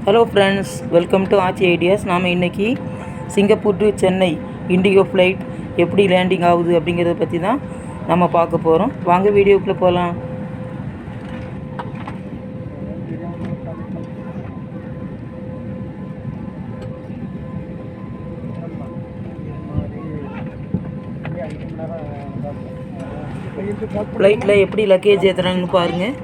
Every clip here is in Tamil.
Hello friends, welcome to Aachi ideas. நாம் இன்றைக்கி Singapore to Chennai indigo flight எப்படி லேண்டிங் ஆகுது அப்படிங்கிறத பற்றி தான் நம்ம பார்க்க போகிறோம். வாங்க வீடியோக்குள்ளே போகலாம். ஃப்ளைட்டில் எப்படி லக்கேஜ் ஏற்றுறாங்கன்னு பாருங்கள்.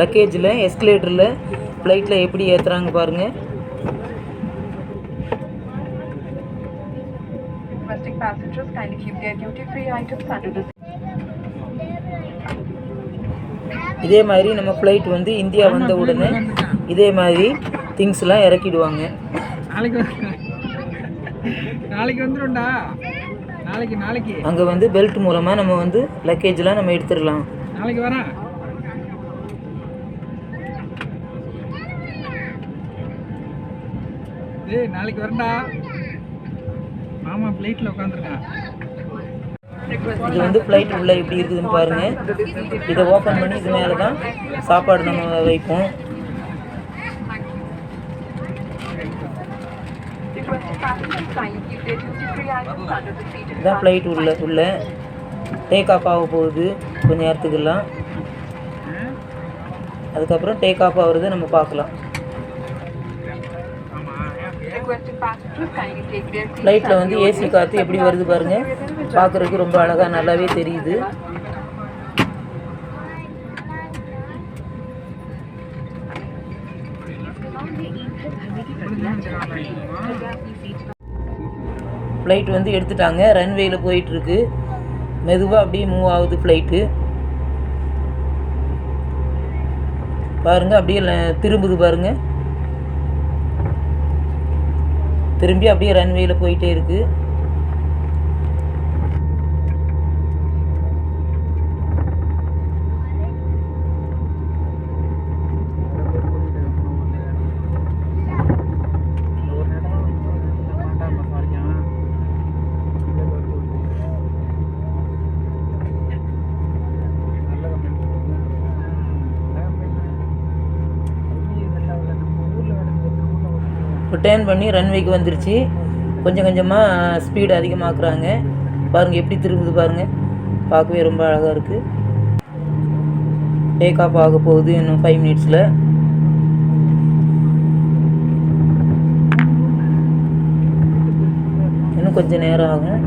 லக்கேஜில் எஸ்கலேட்டரில் ஃப்ளைட்டில் எப்படி ஏற்றுறாங்க பாருங்கள். இதே மாதிரி நம்ம ஃப்ளைட் வந்து இந்தியா வந்த உடனே இதே மாதிரி திங்ஸ்லாம் இறக்கிடுவாங்க. அங்கே வந்து பெல்ட் மூலமாக நம்ம வந்து லக்கேஜ்லாம் நம்ம எடுத்துடலாம். நாளைக்கு வரண்டா மாமா ஃப்ளைட்டில் உட்காந்துருக்கேன். இது வந்து ஃப்ளைட் உள்ள எப்படி இருக்குதுன்னு பாருங்கள். இதை ஓப்பன் பண்ணி இது மேலே தான் சாப்பாடு நம்ம வைப்போம். இதான் ஃப்ளைட் உள்ள டேக் ஆஃப் ஆக போகுது கொஞ்சம் நேரத்துக்கெல்லாம். அதுக்கப்புறம் டேக் ஆஃப் ஆகுறதை நம்ம பார்க்கலாம். ஃப்ளைட்டில் வந்து ஏசி காற்று எப்படி வருது பாருங்கள். பார்க்குறதுக்கு ரொம்ப அழகாக நல்லாவே தெரியுது. ஃப்ளைட் வந்து எடுத்துட்டாங்க, ரன்வேயில் போயிட்டுருக்கு. மெதுவாக அப்படியே மூவ் ஆகுது ஃப்ளைட்டு. பாருங்கள், அப்படியே திரும்புது பாருங்கள். திரும்பி அப்படியே ரன்வேயில் போயிட்டே இருக்குது. இப்போ டேர்ன் பண்ணி ரன்வேக்கு வந்துருச்சு. கொஞ்சம் கொஞ்சமாக ஸ்பீடு அதிகமாக்குறாங்க. பாருங்கள் எப்படி திரும்புது பாருங்கள். பார்க்கவே ரொம்ப அழகாக இருக்குது. டேக் ஆஃப் ஆக போகுது இன்னும் 5 மினிட்ஸில். இன்னும் கொஞ்சம் நேரம் ஆகும்.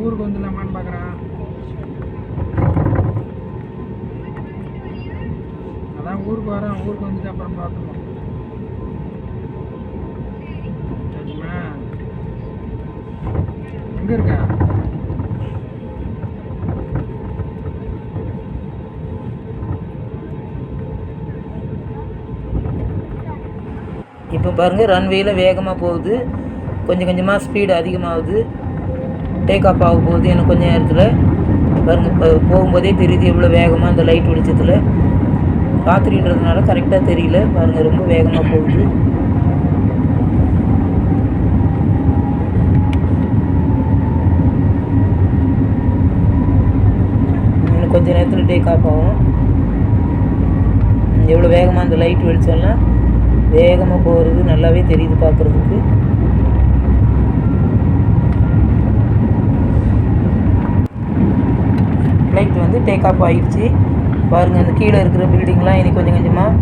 ஊருக்கு வந்துடலாமான்னு பார்க்குறேன். அதான் ஊருக்கு வரேன். ஊருக்கு வந்துட்டு அப்புறம் பார்த்துக்கலாம். சரிம்மா, எங்கே இருக்க? இப்போ பாருங்கள், ரன்வேயில் வேகமாக போகுது. கொஞ்சம் கொஞ்சமாக ஸ்பீடு அதிகமாகுது. டேக் ஆஃப் ஆக போகுது இன்னும் கொஞ்சம் நேரத்தில். பாருங்கள், போகும்போதே தெரியுது எவ்வளோ வேகமாக அந்த லைட் வெளிச்சத்தில். ராத்திரின்றதுனால கரெக்டாக தெரியல. பாருங்கள், ரொம்ப வேகமாக போகுது. இன்னும் கொஞ்சம் நேரத்தில் டேக் ஆஃப் ஆகும். எவ்வளோ வேகமாக அந்த லைட் வெளிச்சம்லாம் வேகமாக போகிறது நல்லாவே தெரியுது பார்க்குறதுக்கு. ஃப்ளைட் வந்து டேக் ஆஃப் ஆகிடுச்சு. பாருங்கள், அந்த கீழே இருக்கிற பில்டிங்லாம் இனி கொஞ்சம் கொஞ்சமாக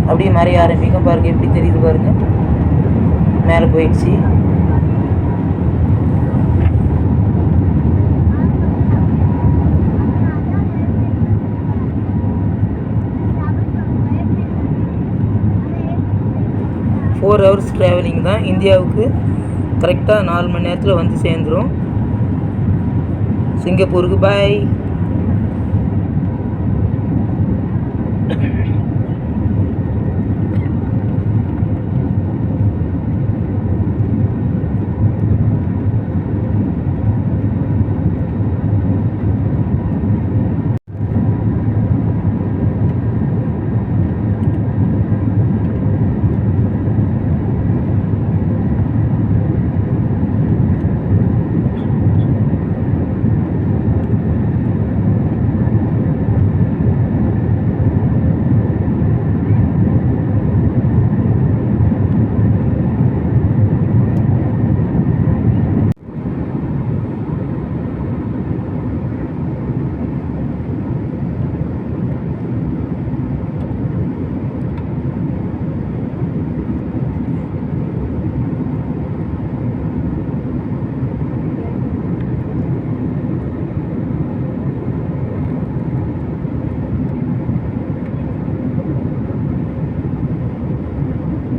அப்படியே மறைய ஆரம்பிக்கும். பாருங்கள் எப்படி தெரியுது பாருங்கள். மேலே போயிடுச்சு. 4 ஹவர்ஸ் ட்ராவலிங் தான். இந்தியாவுக்கு கரெக்டாக 4 மணி நேரத்தில் வந்து சேர்ந்துடும். சிங்கப்பூருக்கு பாய்.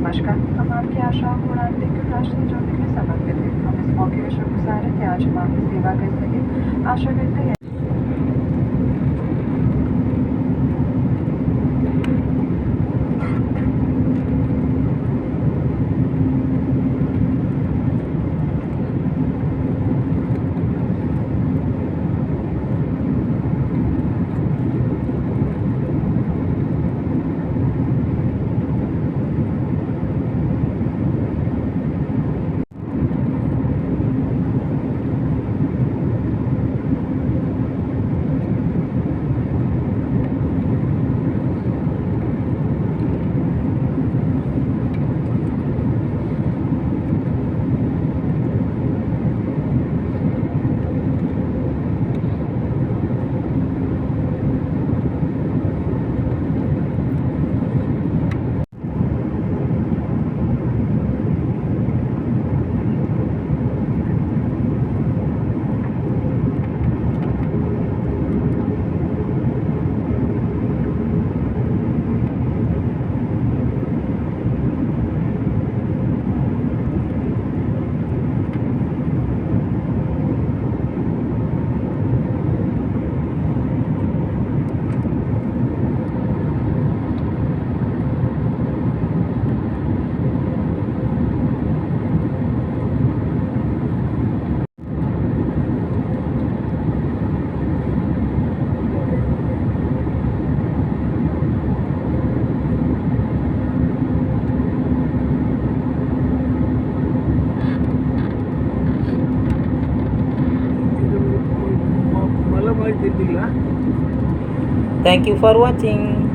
Başkan, tamam ki aşağı Kur'an'daki ulaştırıcı örnekle sebepleri. Ama smoky ve çok güzel ihtiyacı var. Biz bir bagajındaki aşağı birlikte மலை மாதிரி தெரிஞ்சுங்களா? Thank you for watching.